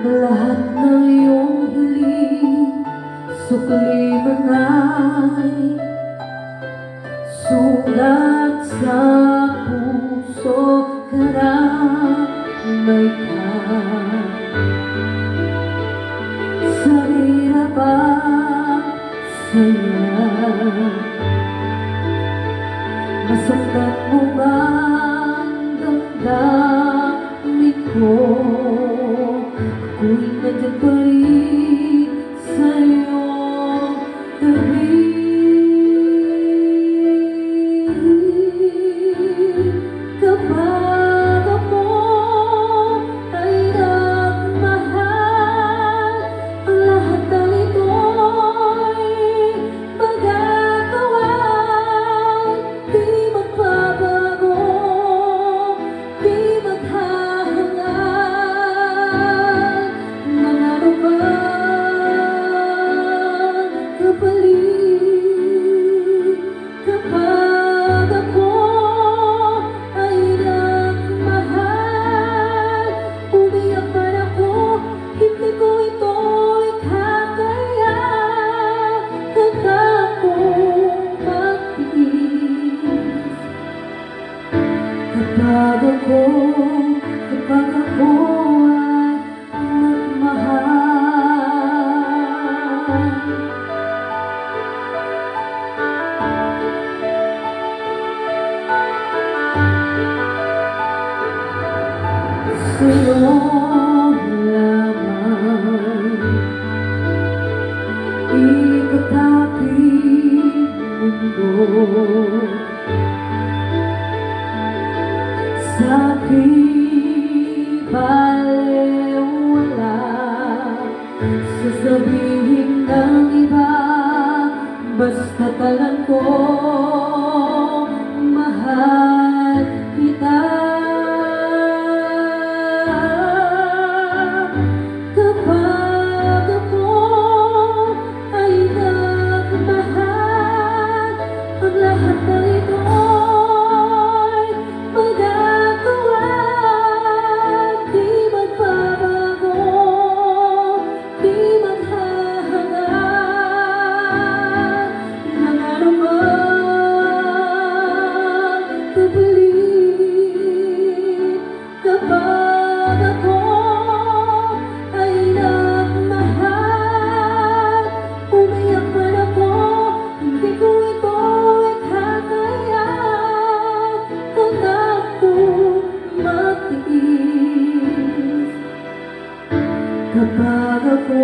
Lahat ng iyong hiling, sukli man ay sugat sa puso, karamay ka. Sa hirap at saya, masaktan mo bang damdamin ko? Ako'y nandiyan pa rin sa iyong tabi. Kapag ako ay nagmahal, ang lahat ng ito'y magagawa. Di magbabago, di maghahangad ng ano bang kapalit. Kapag ako ay nagmahal, umiyak man ako, hindi ko ito ikakaya. Handa akong magtiis. Kapag ako ay nagmahal. Sa'yo lamang ikataping mundo, sa'king balewala sasabihin ng iba, basta talan ko mahal kita. Kapag ako ay nagmahal, ang lahat ng ito'y magagawa. Di magbabago, di maghahangad ng anumang kapalit. Kapag ako ay nagmahal, umiyak man ako, hindi ko ito ikakaya. Handa akong magtiis. Kapag ako